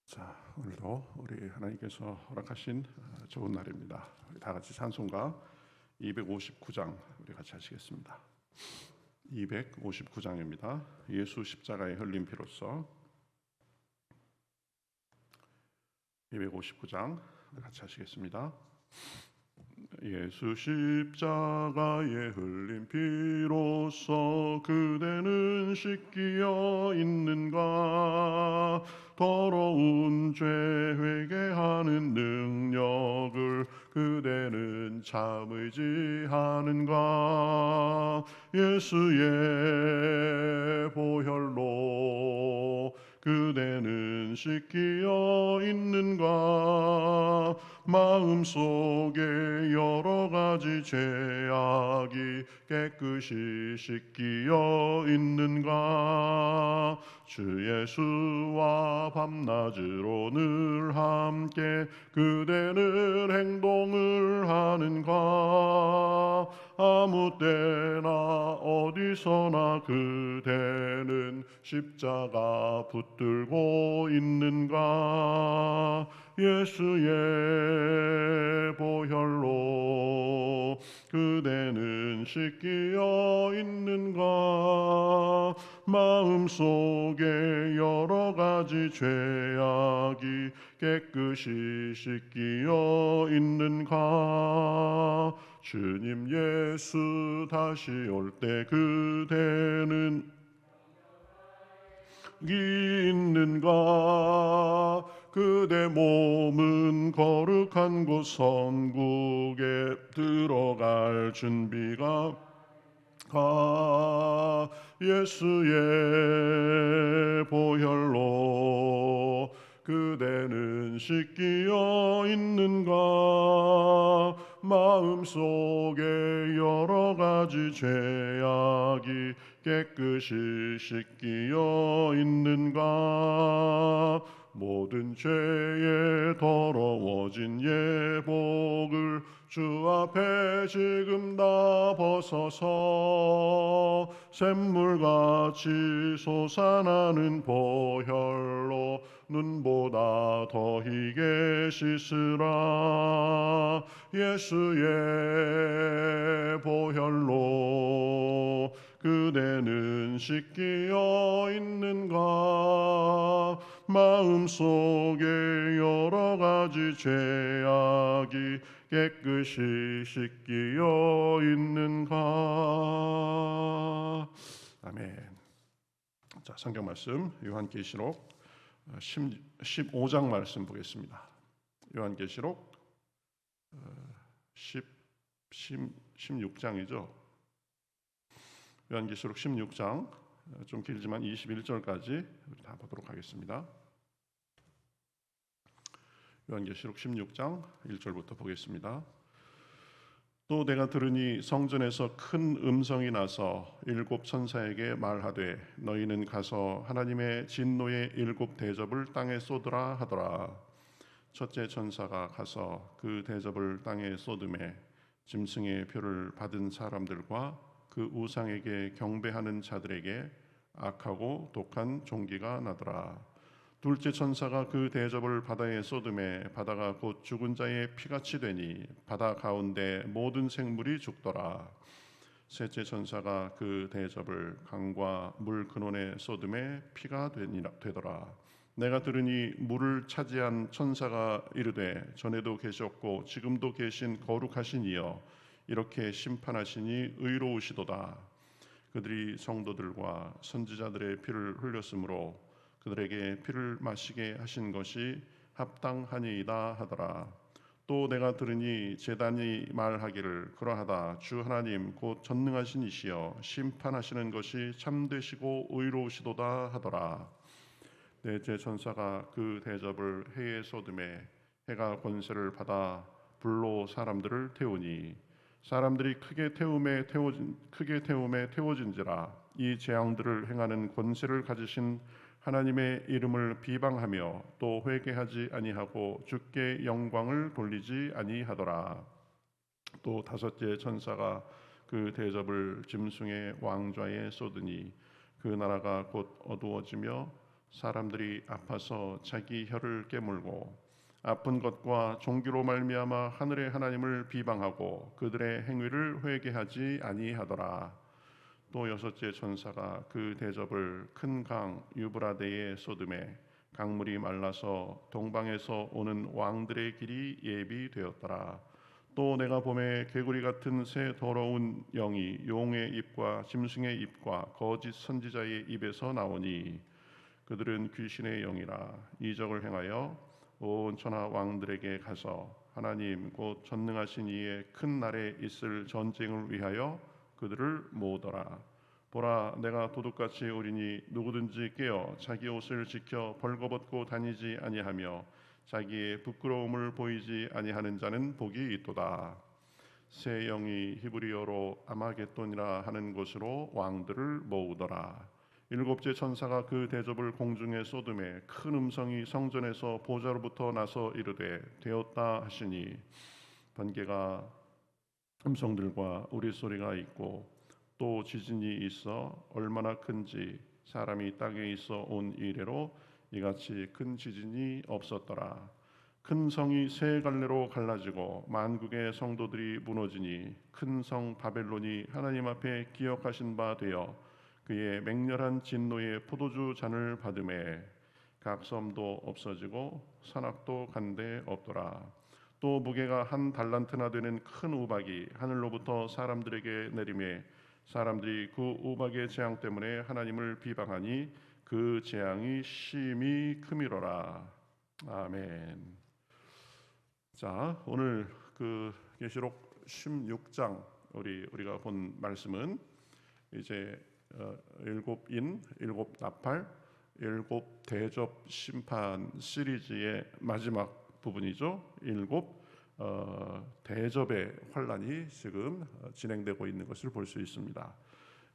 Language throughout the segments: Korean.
자, 오늘도 우리 하나님께서 허락하신 좋은 날입니다. 우리 다 같이 찬송가 259장 우리 같이 하시겠습니다. 259장입니다. 예수 십자가의 흘린 피로써 259장 같이 하시겠습니다. 예수 십자가에 흘린 피로써 그대는 씻기어 있는가? 더러운 죄 회개하는 능력을 그대는 참 의지하는가? 예수의 보혈로 그대는 씻기어 있는가? 마음속에 여러 가지 죄악이 깨끗이 씻기어 있는가? 주 예수와 밤낮으로 늘 함께 그대는 행동을 하는가? 아무 때나 어디서나 그대는 십자가 붙들고 있는가? 예수의 보혈로 그대는 씻기어 있는가? 마음속에 여러 가지 죄악이 깨끗이 씻기어 있는가? 주님 예수 다시 올 때 그대는 있는가? 그대 몸은 거룩한 곳 천국에 들어갈 준비가 예수의 보혈로 그대는 씻기어 있는가? 마음속에 여러 가지 죄악이 깨끗이 씻기어 있는가? 모든 죄에 더러워진 예복을 주 앞에 지금 다 벗어서 샘물같이 솟아나는 보혈로 눈보다 더 희게 씻으라. 예수의 보혈로 그대는 씻기어 있는가? 마음속에 여러 가지 죄악이 깨끗이 씻기어 있는가? 아멘. 자, 성경 말씀 요한계시록 15장 말씀 보겠습니다. 요한계시록 16장이죠. 요한계시록 16장 좀 길지만 21절까지 다 보도록 하겠습니다. 요한계시록 16장 1절부터 보겠습니다. 또 내가 들으니 성전에서 큰 음성이 나서 일곱 천사에게 말하되 너희는 가서 하나님의 진노의 일곱 대접을 땅에 쏟으라 하더라. 첫째 천사가 가서 그 대접을 땅에 쏟음에 짐승의 표를 받은 사람들과 그 우상에게 경배하는 자들에게 악하고 독한 종기가 나더라. 둘째 천사가 그 대접을 바다에 쏟음에 바다가 곧 죽은 자의 피같이 되니 바다 가운데 모든 생물이 죽더라. 셋째 천사가 그 대접을 강과 물 근원에 쏟음에 피가 되더라. 내가 들으니 물을 차지한 천사가 이르되 전에도 계셨고 지금도 계신 거룩하신 이여 이렇게 심판하시니 의로우시도다. 그들이 성도들과 선지자들의 피를 흘렸으므로 그들에게 피를 마시게 하신 것이 합당하니이다 하더라. 또 내가 들으니 제단이 말하기를 그러하다. 주 하나님 곧 전능하신 이시여 심판하시는 것이 참되시고 의로우시도다 하더라. 넷째 천사가 그 대접을 해에 쏟음에 해가 권세를 받아 불로 사람들을 태우니 사람들이 크게 태움에 태워진지라. 이 재앙들을 행하는 권세를 가지신 하나님의 이름을 비방하며 또 회개하지 아니하고 주께 영광을 돌리지 아니하더라. 또 다섯째 천사가 그 대접을 짐승의 왕좌에 쏟으니 그 나라가 곧 어두워지며 사람들이 아파서 자기 혀를 깨물고 아픈 것과 종기로 말미암아 하늘의 하나님을 비방하고 그들의 행위를 회개하지 아니하더라. 또 여섯째 천사가 그 대접을 큰 강 유브라데에 쏟음에 강물이 말라서 동방에서 오는 왕들의 길이 예비되었더라. 또 내가 봄에 개구리 같은 새 더러운 영이 용의 입과 짐승의 입과 거짓 선지자의 입에서 나오니 그들은 귀신의 영이라 이적을 행하여 온 천하 왕들에게 가서 하나님 곧 전능하신 이의 큰 날에 있을 전쟁을 위하여 그들을 모으더라. 보라, 내가 도둑같이 오리니 누구든지 깨어 자기 옷을 지켜 벌거벗고 다니지 아니하며 자기의 부끄러움을 보이지 아니하는 자는 복이 있도다. 새 영이 히브리어로 아마겟돈이라 하는 곳으로 왕들을 모으더라. 일곱째 천사가 그 대접을 공중에 쏟음에 큰 음성이 성전에서 보좌로부터 나서 이르되 되었다 하시니 번개가 음성들과 우리소리가 있고 또 지진이 있어 얼마나 큰지 사람이 땅에 있어 온 이래로 이같이 큰 지진이 없었더라. 큰 성이 세 갈래로 갈라지고 만국의 성도들이 무너지니 큰 성 바벨론이 하나님 앞에 기억하신 바 되어 그의 맹렬한 진노의 포도주 잔을 받음에 각 섬도 없어지고 산악도 간데 없더라. 또 무게가 한 달란트나 되는 큰 우박이 하늘로부터 사람들에게 내림에 사람들이 그 우박의 재앙 때문에 하나님을 비방하니 그 재앙이 심히 크미로라. 아멘. 자, 오늘 그 계시록 16장 우리가 본 말씀은 이제 일곱 인, 일곱 나팔, 일곱 대접 심판 시리즈의 마지막 부분이죠. 일곱 대접의 환란이 지금 진행되고 있는 것을 볼 수 있습니다.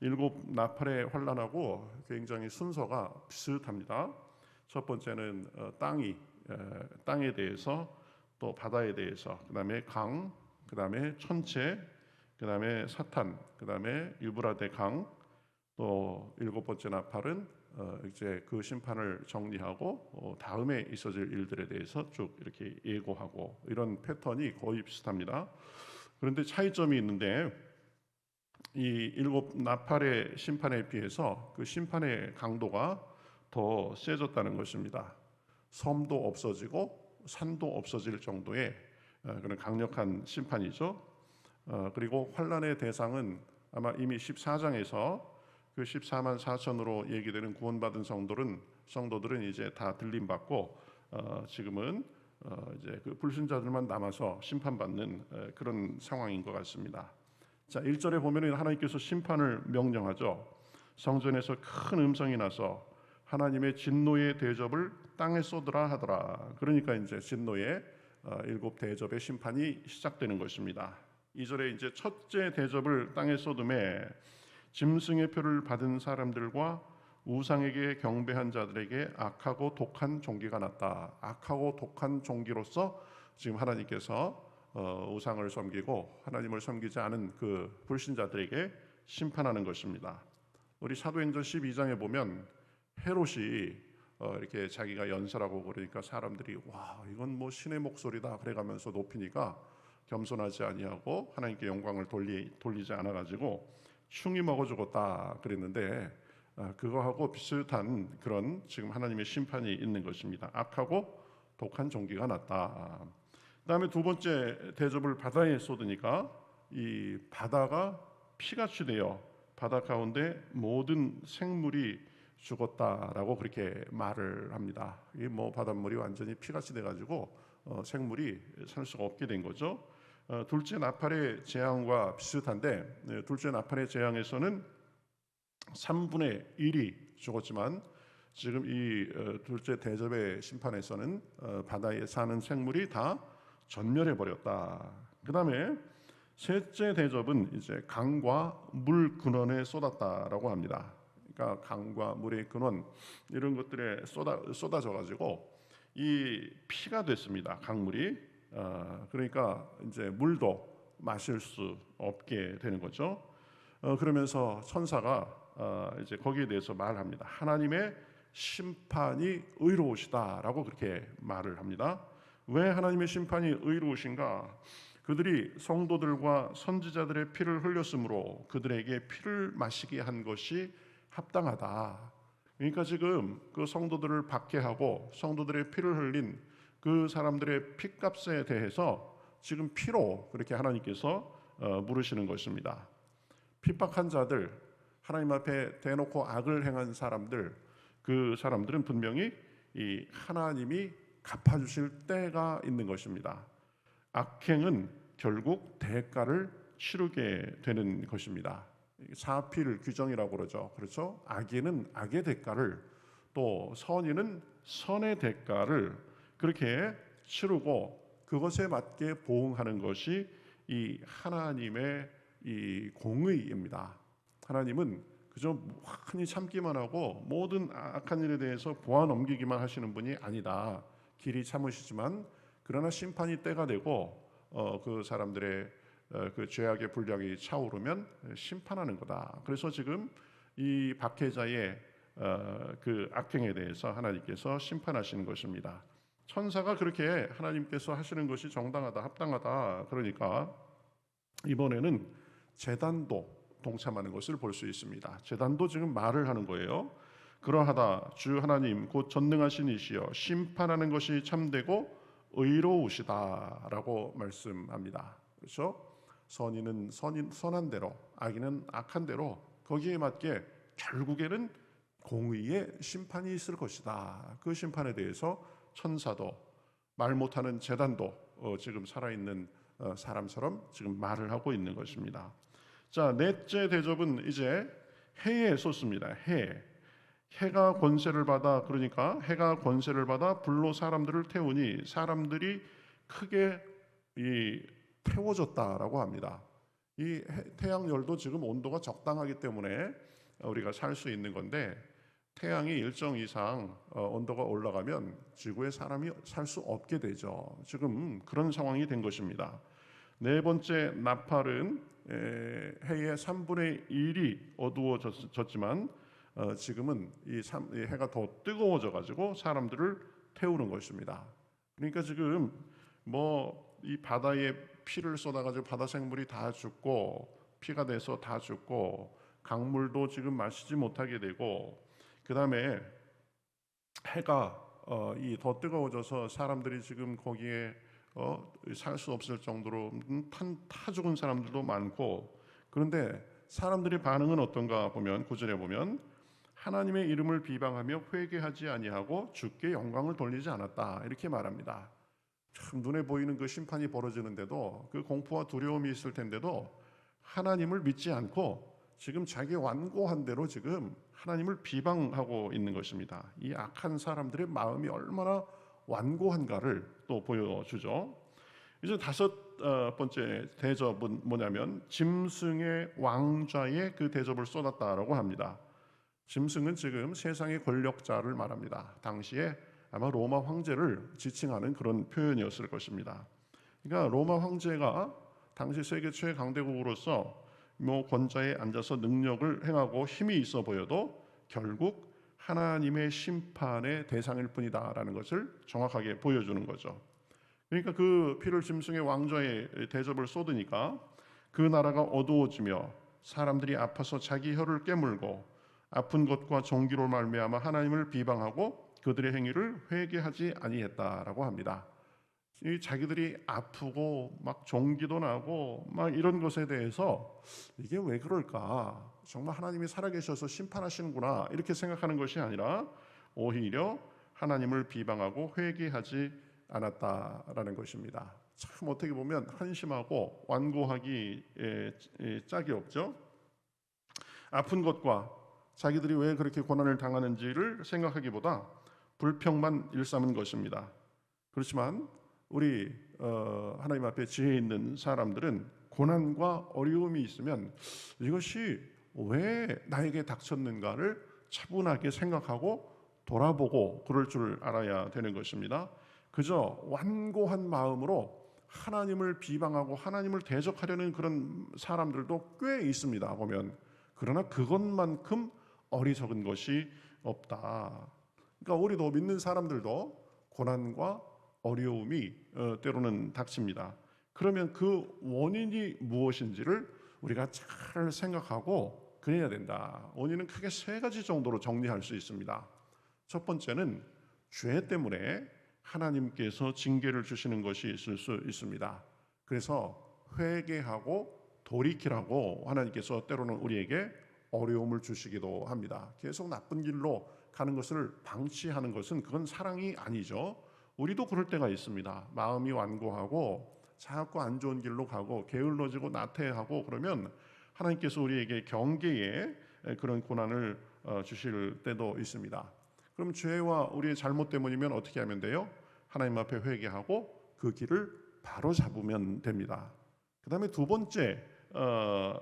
일곱 나팔의 환란하고 굉장히 순서가 비슷합니다. 첫 번째는 땅에 대해서, 또 바다에 대해서, 그다음에 강, 그다음에 천체, 그다음에 사탄, 그다음에 유브라데 강, 또 일곱 번째 나팔은 이제 그 심판을 정리하고 다음에 있어질 일들에 대해서 쭉 이렇게 예고하고, 이런 패턴이 거의 비슷합니다. 그런데 차이점이 있는데 이 일곱 나팔의 심판에 비해서 그 심판의 강도가 더 세졌다는 것입니다. 섬도 없어지고 산도 없어질 정도의 그런 강력한 심판이죠. 그리고 환란의 대상은 아마 이미 14장에서 그 14만 4천으로 얘기되는 구원받은 성도들은 이제 다 들림받고 지금은 이제 그 불신자들만 남아서 심판받는 그런 상황인 것 같습니다. 자, 1절에 보면은 하나님께서 심판을 명령하죠. 성전에서 큰 음성이 나서 하나님의 진노의 대접을 땅에 쏟으라 하더라. 그러니까 이제 진노의 일곱 대접의 심판이 시작되는 것입니다. 2절에 이제 첫째 대접을 땅에 쏟음에 짐승의 표를 받은 사람들과 우상에게 경배한 자들에게 악하고 독한 종기가 났다. 악하고 독한 종기로서 지금 하나님께서 우상을 섬기고 하나님을 섬기지 않은 그 불신자들에게 심판하는 것입니다. 우리 사도행전 12장에 보면 헤롯이 이렇게 자기가 연설하고 그러니까 사람들이 와, 이건 뭐 신의 목소리다 그래가면서 높이니까 겸손하지 아니하고 하나님께 영광을 돌리지 않아가지고 충이 먹어 죽었다 그랬는데, 그거하고 비슷한 그런 지금 하나님의 심판이 있는 것입니다. 악하고 독한 종기가 났다. 그다음에 두 번째 대접을 바다에 쏟으니까 이 바다가 피같이 되어 바다 가운데 모든 생물이 죽었다라고 그렇게 말을 합니다. 이 뭐 바닷물이 완전히 피같이 돼가지고 생물이 살 수가 없게 된 거죠. 둘째 나팔의 재앙과 비슷한데, 둘째 나팔의 재앙에서는 3분의 1이 죽었지만 지금 이 둘째 대접의 심판에서는 바다에 사는 생물이 다 전멸해 버렸다. 그 다음에 셋째 대접은 이제 강과 물 근원에 쏟았다라고 합니다. 그러니까 강과 물의 근원 이런 것들에 쏟아져 가지고 이 피가 됐습니다. 강물이. 그러니까 이제 물도 마실 수 없게 되는 거죠. 그러면서 천사가 이제 거기에 대해서 말합니다. 하나님의 심판이 의로우시다라고 그렇게 말을 합니다. 왜 하나님의 심판이 의로우신가? 그들이 성도들과 선지자들의 피를 흘렸으므로 그들에게 피를 마시게 한 것이 합당하다. 그러니까 지금 그 성도들을 박해하고 성도들의 피를 흘린 그 사람들의 피값에 대해서 지금 피로 그렇게 하나님께서 물으시는 것입니다. 핍박한 자들, 하나님 앞에 대놓고 악을 행한 사람들, 그 사람들은 분명히 이 하나님이 갚아주실 때가 있는 것입니다. 악행은 결국 대가를 치르게 되는 것입니다. 사필 규정이라고 그러죠. 그렇죠? 악인은 악의 대가를, 또 선인은 선의 대가를 그렇게 치르고 그것에 맞게 보응하는 것이 이 하나님의 이 공의입니다. 하나님은 그저 환히 참기만 하고 모든 악한 일에 대해서 보아 넘기기만 하시는 분이 아니다. 길이 참으시지만 그러나 심판이 때가 되고 그 사람들의 그 죄악의 분량이 차오르면 심판하는 거다. 그래서 지금 이 박해자의 그 악행에 대해서 하나님께서 심판하시는 것입니다. 천사가 그렇게 하나님께서 하시는 것이 정당하다, 합당하다. 그러니까 이번에는 제단도 동참하는 것을 볼 수 있습니다. 제단도 지금 말을 하는 거예요. 그러하다 주 하나님 곧 전능하신 이시여 심판하는 것이 참되고 의로우시다라고 말씀합니다. 그렇죠? 선인은 선한 대로, 악인은 악한 대로 거기에 맞게 결국에는 공의의 심판이 있을 것이다. 그 심판에 대해서 천사도 말 못하는 제단도 지금 살아있는 사람처럼 지금 말을 하고 있는 것입니다. 자, 넷째 대접은 이제 해에 쏟습니다. 해가 권세를 받아, 그러니까 해가 권세를 받아 불로 사람들을 태우니 사람들이 크게 태워졌다라고 합니다. 이 태양열도 지금 온도가 적당하기 때문에 우리가 살 수 있는 건데, 태양이 일정 이상 온도가 올라가면 지구에 사람이 살 수 없게 되죠. 지금 그런 상황이 된 것입니다. 네 번째 나팔은 해의 3분의 1이 어두워졌지만 지금은 이 해가 더 뜨거워져 가지고 사람들을 태우는 것입니다. 그러니까 지금 이 바다에 피를 쏟아가지고 바다 생물이 다 죽고 피가 돼서 다 죽고 강물도 지금 마시지 못하게 되고, 그 다음에 해가 더 뜨거워져서 사람들이 지금 거기에 살 수 없을 정도로 타 죽은 사람들도 많고, 그런데 사람들의 반응은 어떤가 보면 9절에 보면 하나님의 이름을 비방하며 회개하지 아니하고 주께 영광을 돌리지 않았다 이렇게 말합니다. 참 눈에 보이는 그 심판이 벌어지는데도, 그 공포와 두려움이 있을 텐데도 하나님을 믿지 않고 지금 자기 완고한 대로 지금 하나님을 비방하고 있는 것입니다. 이 악한 사람들의 마음이 얼마나 완고한가를 또 보여주죠. 이제 다섯 번째 대접은 뭐냐면 짐승의 왕좌에 그 대접을 쏟았다라고 합니다. 짐승은 지금 세상의 권력자를 말합니다. 당시에 아마 로마 황제를 지칭하는 그런 표현이었을 것입니다. 그러니까 로마 황제가 당시 세계 최강대국으로서 권좌에 앉아서 능력을 행하고 힘이 있어 보여도 결국 하나님의 심판의 대상일 뿐이다라는 것을 정확하게 보여주는 거죠. 그러니까 그 피를 짐승의 왕좌에 대접을 쏟으니까 그 나라가 어두워지며 사람들이 아파서 자기 혀를 깨물고 아픈 것과 종기로 말미암아 하나님을 비방하고 그들의 행위를 회개하지 아니했다라고 합니다. 이 자기들이 아프고 막 종기도 나고 막 이런 것에 대해서 이게 왜 그럴까? 정말 하나님이 살아계셔서 심판하시는구나 이렇게 생각하는 것이 아니라 오히려 하나님을 비방하고 회개하지 않았다라는 것입니다. 참 어떻게 보면 한심하고 완고하기 짝이 없죠. 아픈 것과 자기들이 왜 그렇게 고난을 당하는지를 생각하기보다 불평만 일삼은 것입니다. 그렇지만 우리 하나님 앞에 지혜 있는 사람들은 고난과 어려움이 있으면 이것이 왜 나에게 닥쳤는가를 차분하게 생각하고 돌아보고 그럴 줄 알아야 되는 것입니다. 그저 완고한 마음으로 하나님을 비방하고 하나님을 대적하려는 그런 사람들도 꽤 있습니다. 보면. 그러나 그것만큼 어리석은 것이 없다. 그러니까 우리도 믿는 사람들도 고난과 어려움이 때로는 닥칩니다. 그러면 그 원인이 무엇인지를 우리가 잘 생각하고 그래야 된다. 원인은 크게 세 가지 정도로 정리할 수 있습니다. 첫 번째는 죄 때문에 하나님께서 징계를 주시는 것이 있을 수 있습니다. 그래서 회개하고 돌이키라고 하나님께서 때로는 우리에게 어려움을 주시기도 합니다. 계속 나쁜 길로 가는 것을 방치하는 것은 그건 사랑이 아니죠. 우리도 그럴 때가 있습니다. 마음이 완고하고 자꾸 안 좋은 길로 가고 게을러지고 나태하고 그러면 하나님께서 우리에게 경계에 그런 고난을 주실 때도 있습니다. 그럼 죄와 우리의 잘못 때문이면 어떻게 하면 돼요? 하나님 앞에 회개하고 그 길을 바로 잡으면 됩니다. 그 다음에 두 번째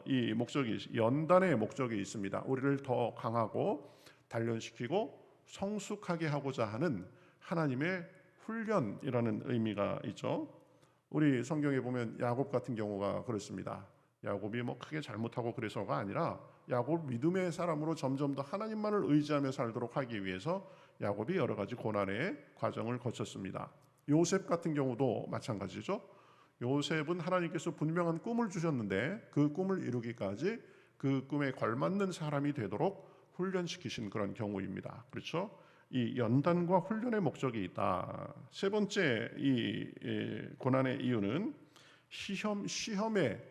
이 목적이 연단의 목적이 있습니다. 우리를 더 강하고 단련시키고 성숙하게 하고자 하는 하나님의 훈련이라는 의미가 있죠. 우리 성경에 보면 야곱 같은 경우가 그렇습니다. 야곱이 뭐 크게 잘못하고 그래서가 아니라 야곱 믿음의 사람으로 점점 더 하나님만을 의지하며 살도록 하기 위해서 야곱이 여러 가지 고난의 과정을 거쳤습니다. 요셉 같은 경우도 마찬가지죠. 요셉은 하나님께서 분명한 꿈을 주셨는데 그 꿈을 이루기까지 그 꿈에 걸맞는 사람이 되도록 훈련시키신 그런 경우입니다. 그렇죠? 이 연단과 훈련의 목적이 있다. 세 번째 이 고난의 이유는 시험의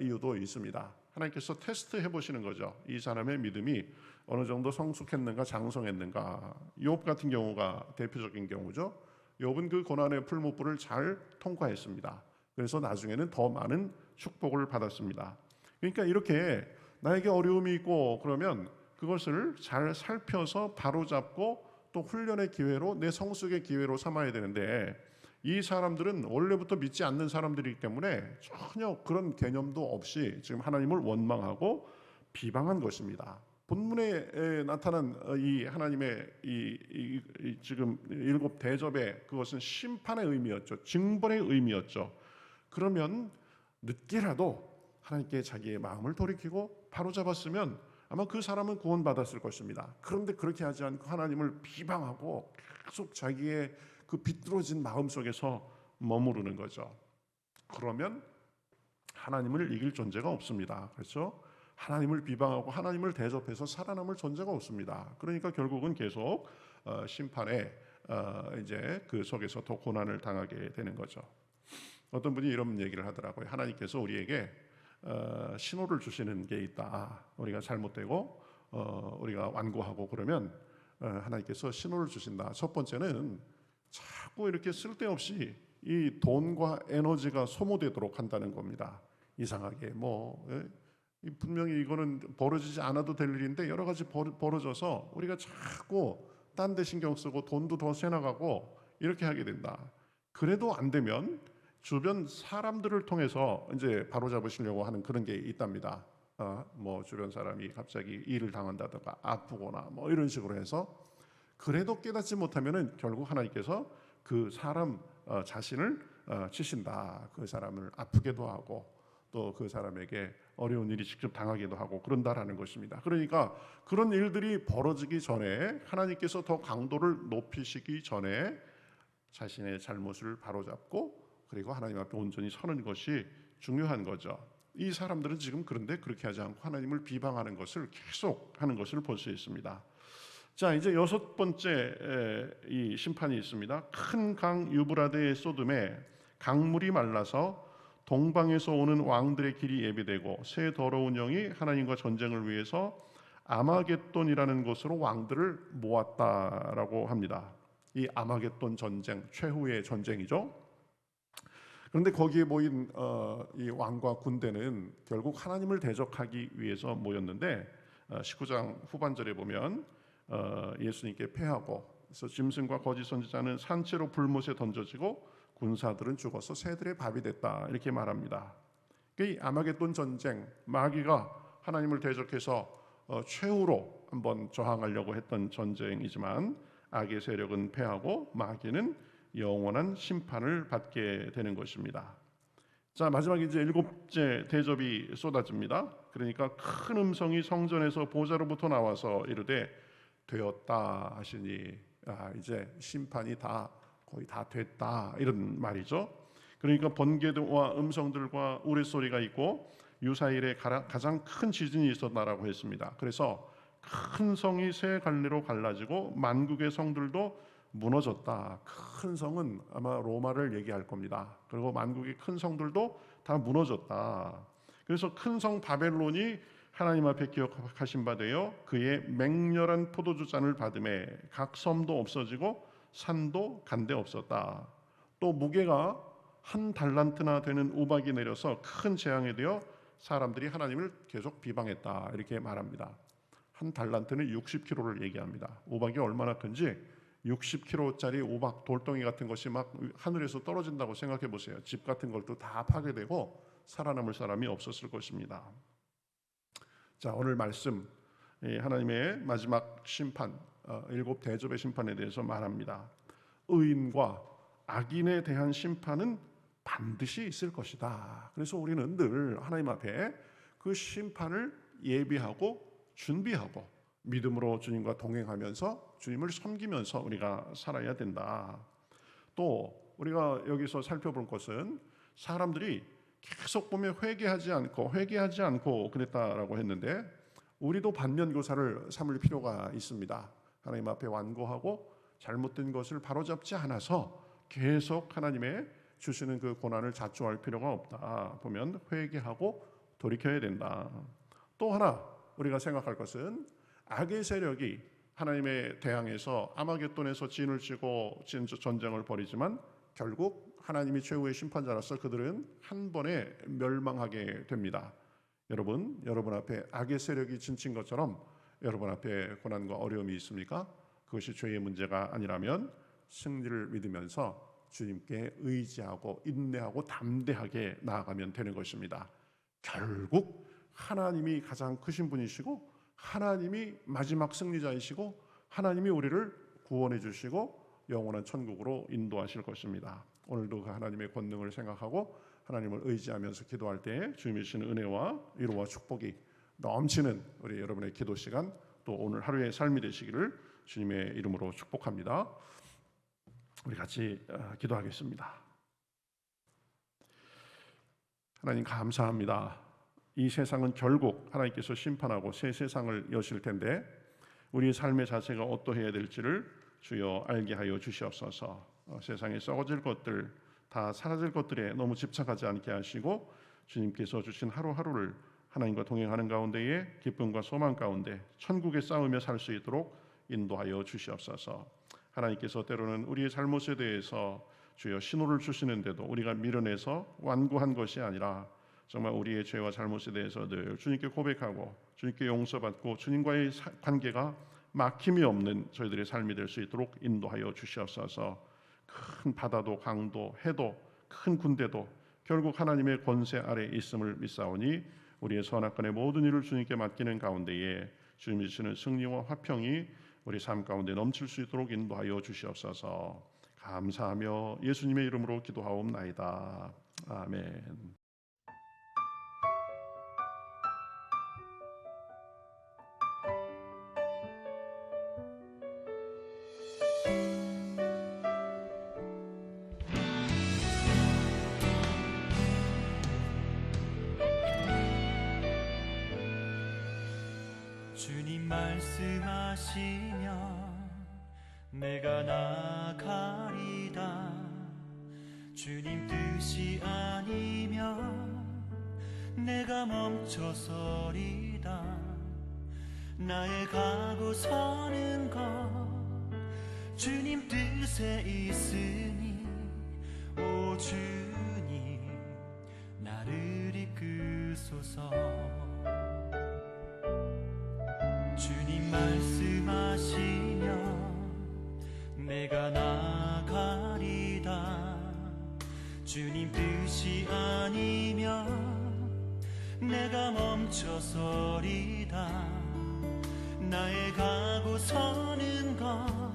이유도 있습니다. 하나님께서 테스트해 보시는 거죠. 이 사람의 믿음이 어느 정도 성숙했는가 장성했는가. 욥 같은 경우가 대표적인 경우죠. 욥은 그 고난의 풀무불을 잘 통과했습니다. 그래서 나중에는 더 많은 축복을 받았습니다. 그러니까 이렇게 나에게 어려움이 있고 그러면 그것을 잘 살펴서 바로잡고 또 훈련의 기회로 내 성숙의 기회로 삼아야 되는데 이 사람들은 원래부터 믿지 않는 사람들이기 때문에 전혀 그런 개념도 없이 지금 하나님을 원망하고 비방한 것입니다. 본문에 나타난 이 하나님의 이 지금 일곱 대접의 그것은 심판의 의미였죠. 징벌의 의미였죠. 그러면 늦게라도 하나님께 자기의 마음을 돌이키고 바로잡았으면 아마 그 사람은 구원받았을 것입니다. 그런데 그렇게 하지 않고 하나님을 비방하고 계속 자기의 그 비뚤어진 마음 속에서 머무르는 거죠. 그러면 하나님을 이길 존재가 없습니다. 그렇죠? 하나님을 비방하고 하나님을 대접해서 살아남을 존재가 없습니다. 그러니까 결국은 계속 심판에 이제 그 속에서 더 고난을 당하게 되는 거죠. 어떤 분이 이런 얘기를 하더라고요. 하나님께서 우리에게 신호를 주시는 게 있다. 우리가 잘못되고 우리가 완고하고 그러면 하나님께서 신호를 주신다. 첫 번째는 자꾸 이렇게 쓸데없이 이 돈과 에너지가 소모되도록 한다는 겁니다. 이상하게 분명히 이거는 벌어지지 않아도 될 일인데 여러 가지 벌어져서 우리가 자꾸 딴 데 신경 쓰고 돈도 더 새나가고 이렇게 하게 된다. 그래도 안 되면 주변 사람들을 통해서 이제 바로잡으시려고 하는 그런 게 있답니다. 주변 사람이 갑자기 일을 당한다든가 아프거나 이런 식으로 해서 그래도 깨닫지 못하면은 결국 하나님께서 그 사람 자신을 치신다. 그 사람을 아프게도 하고 또 그 사람에게 어려운 일이 직접 당하기도 하고 그런다라는 것입니다. 그러니까 그런 일들이 벌어지기 전에 하나님께서 더 강도를 높이시기 전에 자신의 잘못을 바로잡고 그리고 하나님 앞에 온전히 서는 것이 중요한 거죠. 이 사람들은 지금 그런데 그렇게 하지 않고 하나님을 비방하는 것을 계속 하는 것을 볼 수 있습니다. 자, 이제 여섯 번째 이 심판이 있습니다. 큰 강 유브라데의 소돔에 강물이 말라서 동방에서 오는 왕들의 길이 예비되고 새 더러운 영이 하나님과 전쟁을 위해서 아마겟돈이라는 곳으로 왕들을 모았다라고 합니다. 이 아마겟돈 전쟁, 최후의 전쟁이죠. 그런데 거기에 모인 이 왕과 군대는 결국 하나님을 대적하기 위해서 모였는데 19장 후반절에 보면 예수님께 패하고 그래서 짐승과 거짓 선지자는 산채로 불못에 던져지고 군사들은 죽어서 새들의 밥이 됐다 이렇게 말합니다. 이 아마겟돈 전쟁, 마귀가 하나님을 대적해서 최후로 한번 저항하려고 했던 전쟁이지만 악의 세력은 패하고 마귀는 영원한 심판을 받게 되는 것입니다. 자, 마지막에 이제 일곱째 대접이 쏟아집니다. 그러니까 큰 음성이 성전에서 보좌로부터 나와서 이르되 되었다 하시니 이제 심판이 거의 다 됐다, 이런 말이죠. 그러니까 번개와 음성들과 우레소리가 있고 유사일에 가장 큰 지진이 있었다라고 했습니다. 그래서 큰 성이 세 갈래로 갈라지고 만국의 성들도 무너졌다. 큰 성은 아마 로마를 얘기할 겁니다. 그리고 만국의 큰 성들도 다 무너졌다. 그래서 큰 성 바벨론이 하나님 앞에 기억하신 바 되어 그의 맹렬한 포도주 잔을 받음에 각 섬도 없어지고 산도 간데 없었다. 또 무게가 한 달란트나 되는 우박이 내려서 큰 재앙이 되어 사람들이 하나님을 계속 비방했다, 이렇게 말합니다. 한 달란트는 60kg를 얘기합니다. 우박이 얼마나 큰지 60kg짜리 우박 돌덩이 같은 것이 막 하늘에서 떨어진다고 생각해 보세요. 집 같은 것도 다 파괴되고 살아남을 사람이 없었을 것입니다. 자, 오늘 말씀 하나님의 마지막 심판, 일곱 대접의 심판에 대해서 말합니다. 의인과 악인에 대한 심판은 반드시 있을 것이다. 그래서 우리는 늘 하나님 앞에 그 심판을 예비하고 준비하고 믿음으로 주님과 동행하면서 주님을 섬기면서 우리가 살아야 된다. 또 우리가 여기서 살펴볼 것은 사람들이 계속 보면 회개하지 않고 그랬다라고 했는데 우리도 반면교사를 삼을 필요가 있습니다. 하나님 앞에 완고하고 잘못된 것을 바로잡지 않아서 계속 하나님의 주시는 그 고난을 자초할 필요가 없다. 보면 회개하고 돌이켜야 된다. 또 하나 우리가 생각할 것은 악의 세력이 하나님에 대항해서 아마겟돈에서 진을 치고 전쟁을 벌이지만 결국 하나님이 최후의 심판자로서 그들은 한 번에 멸망하게 됩니다. 여러분 앞에 악의 세력이 진친 것처럼 여러분 앞에 고난과 어려움이 있습니까? 그것이 죄의 문제가 아니라면 승리를 믿으면서 주님께 의지하고 인내하고 담대하게 나아가면 되는 것입니다. 결국 하나님이 가장 크신 분이시고 하나님이 마지막 승리자이시고 하나님이 우리를 구원해 주시고 영원한 천국으로 인도하실 것입니다. 오늘도 그 하나님의 권능을 생각하고 하나님을 의지하면서 기도할 때 주님이 주시는 은혜와 위로와 축복이 넘치는 우리 여러분의 기도 시간, 또 오늘 하루의 삶이 되시기를 주님의 이름으로 축복합니다. 우리 같이 기도하겠습니다. 하나님 감사합니다. 이 세상은 결국 하나님께서 심판하고 새 세상을 여실 텐데 우리의 삶의 자세가 어떠해야 될지를 주여 알게 하여 주시옵소서. 세상에 썩어질 것들, 다 사라질 것들에 너무 집착하지 않게 하시고 주님께서 주신 하루하루를 하나님과 동행하는 가운데에 기쁨과 소망 가운데 천국에 싸우며 살 수 있도록 인도하여 주시옵소서. 하나님께서 때로는 우리의 잘못에 대해서 주여 신호를 주시는데도 우리가 밀어내서 완고한 것이 아니라 정말 우리의 죄와 잘못에 대해서 늘 주님께 고백하고 주님께 용서받고 주님과의 관계가 막힘이 없는 저희들의 삶이 될 수 있도록 인도하여 주시옵소서. 큰 바다도 강도 해도 큰 군대도 결국 하나님의 권세 아래 있음을 믿사오니 우리의 선악간의 모든 일을 주님께 맡기는 가운데에 주님이 주시는 승리와 화평이 우리 삶 가운데 넘칠 수 있도록 인도하여 주시옵소서. 감사하며 예수님의 이름으로 기도하옵나이다. 아멘. 주님 말씀하시면 내가 나가리다. 주님 뜻이 아니면 내가 멈춰서리다. 나의 가고 서는 것 주님 뜻에 있으니 오 주님 나를 이끄소서. 주님 말씀하시면 내가 나가리다. 주님 뜻이 아니면 내가 멈춰서리다. 나의 가고 서는 것